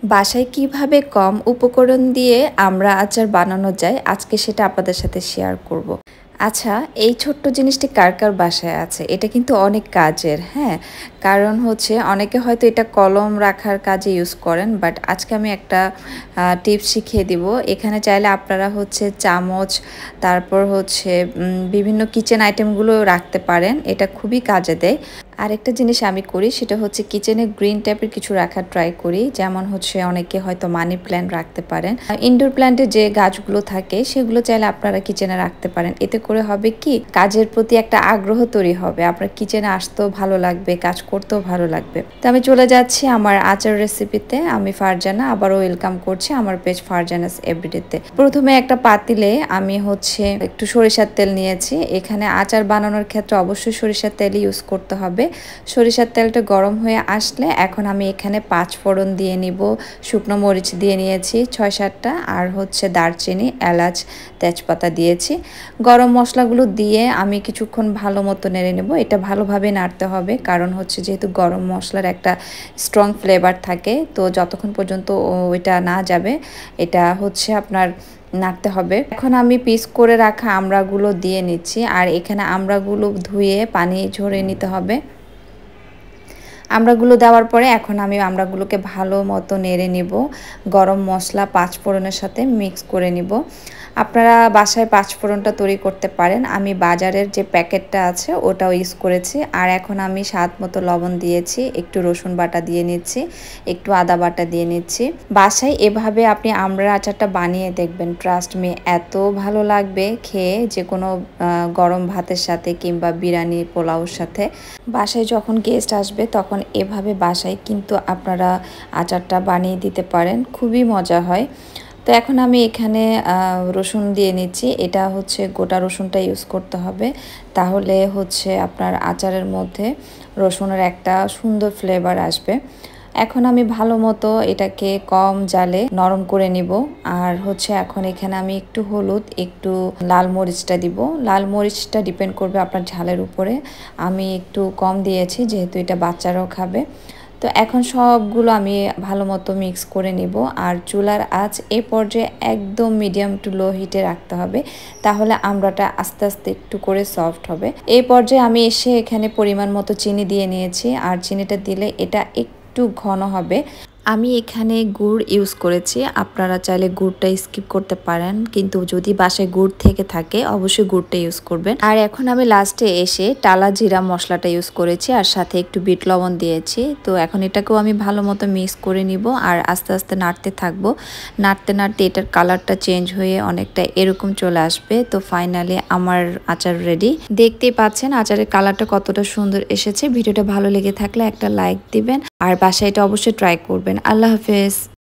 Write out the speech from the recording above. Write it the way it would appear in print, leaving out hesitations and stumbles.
বাসায় কিভাবে কম উপকরণ দিয়ে আমরা আচার বানানো যায় আজকে সেটা আপনাদের সাথে শেয়ার করব। আচ্ছা, এই ছোট্ট জিনিসটি কার কার বাসায় আছে? এটা কিন্তু অনেক কাজের, হ্যাঁ? কারণ হচ্ছে অনেকে হয়তো এটা কলম রাখার কাজে ইউজ করেন, বাট আজকে আমি একটা টিপস শিখিয়ে দিব। এখানে চাইলে আপনারা হচ্ছে চামচ, তারপর হচ্ছে বিভিন্ন কিচেন আইটেমগুলো রাখতে পারেন। এটা খুবই কাজে দেয়। আরেকটা জিনিস আমি করি সেটা হচ্ছে কিচেনে গ্রিন টাইপের কিছু রাখার ট্রাই করি, যেমন হচ্ছে অনেকে হয়তো মানি প্ল্যান্ট রাখতে পারেন। ইনডোর প্ল্যান্টে যে গাছগুলো থাকে সেগুলো চাইলে আপনারা কিচেনে রাখতে পারেন। এতে করে হবে কি, কাজের প্রতি একটা আগ্রহ তৈরি হবে, আপনার কিচেনে আসতেও ভালো লাগবে, কাজ করতেও ভালো লাগবে। তো আমি চলে যাচ্ছি আমার আচার রেসিপিতে। আমি ফারজানা, আবারও ওয়েলকাম করছি আমার পেজ ফারজানাস এভরিডেতে। প্রথমে একটা পাতিলে আমি হচ্ছে একটু সরিষার তেল নিয়েছি। এখানে আচার বানানোর ক্ষেত্রে অবশ্যই সরিষার তেল ইউজ করতে হবে। সরিষার তেলটা গরম হয়ে আসলে এখন আমি এখানে 5 ফোড়ন দিয়ে নিব, শুকনো মরিচ দিয়ে নিয়েছি 6-7টা, আর হচ্ছে দারচিনি, এলাচ, তেজপাতা দিয়েছি। গরম মশলাগুলো দিয়ে আমি কিছুক্ষণ ভালো মতো নেড়ে নেব। এটা ভালোভাবে নাড়তে হবে, কারণ হচ্ছে যেহেতু গরম মশলার একটা স্ট্রং ফ্লেভার থাকে, তো যতক্ষণ পর্যন্ত ওইটা না যাবে এটা হচ্ছে আপনার নাড়তে হবে। এখন আমি পিস করে রাখা আমড়াগুলো দিয়ে নিচ্ছি, আর এখানে আমড়াগুলো ধুয়ে পানি ঝরিয়ে নিতে হবে। আমড়াগুলো দেওয়ার পরে এখন আমি আমড়াগুলোকে ভালো মতো নেড়ে নিব, গরম মশলা 5 ফোড়নের সাথে মিক্স করে নিব। আপনারা বাসায় 5 ফোড়নটা তৈরি করতে পারেন, আমি বাজারের যে প্যাকেটটা আছে ওটাও ইউজ করেছি। আর এখন আমি স্বাদ মতো লবণ দিয়েছি, একটু রসুন বাটা দিয়ে নিচ্ছি, একটু আদা বাটা দিয়ে নিচ্ছি। বাসায় এভাবে আপনি আমড়ার আচারটা বানিয়ে দেখবেন, ট্রাস্ট মি, এত ভালো লাগবে খেয়ে, যে কোনো গরম ভাতের সাথে কিংবা বিরিয়ানি পোলাওর সাথে। বাসায় যখন গেস্ট আসবে তখন এভাবে বাসায় কিন্তু আপনারা আচারটা বানিয়ে দিতে পারেন, খুবই মজা হয়। তো এখন আমি এখানে রসুন দিয়ে নিচ্ছি। এটা হচ্ছে গোটা রসুনটা ইউজ করতে হবে, তাহলে হচ্ছে আপনার আচারের মধ্যে রসুনের একটা সুন্দর ফ্লেভার আসবে। এখন আমি ভালো মতো এটাকে কম জালে নরম করে নিব। আর হচ্ছে এখন এখানে আমি একটু হলুদ, একটু লাল মরিচটা দিব। লাল মরিচটা ডিপেন্ড করবে আপনার ঝালের উপরে, আমি একটু কম দিয়েছি যেহেতু এটা বাচ্চারাও খাবে। তো এখন সবগুলো আমি ভালো মতো মিক্স করে নিব। আর চুলার আঁচ এই পর্যায়ে একদম মিডিয়াম টু লো হিটে রাখতে হবে, তাহলে আমড়াটা আস্তে আস্তে একটু করে সফট হবে। এই পর্যায়ে আমি এসে এখানে পরিমাণ মতো চিনি দিয়ে নিয়েছি, আর চিনিটা দিলে এটা একটু ঘন হবে। আমি এখানে গুড় ইউজ করেছি, আপনারা চাইলে গুড়টা স্কিপ করতে পারেন, কিন্তু যদি বাসায় গুড় থেকে থাকে অবশ্যই গুড়টা ইউজ করবেন। আর এখন আমি লাস্টে এসে টালা জিরা মশলাটা ইউজ করেছি, আর সাথে একটু বিট লবণ দিয়েছি। তো এখন এটাকেও আমি ভালো মতো মিক্স করে নিব, আর আস্তে আস্তে নাড়তে থাকবো। নাড়তে নাড়তে এটার কালারটা চেঞ্জ হয়ে অনেকটা এরকম চলে আসবে। তো ফাইনালি আমার আচার রেডি। দেখতেই পাচ্ছেন আচারের কালারটা কতটা সুন্দর এসেছে। ভিডিওটা ভালো লেগে থাকলে একটা লাইক দিবেন, আর বাসায় এটা অবশ্যই ট্রাই করবেন। আল্লাহ হাফেজ।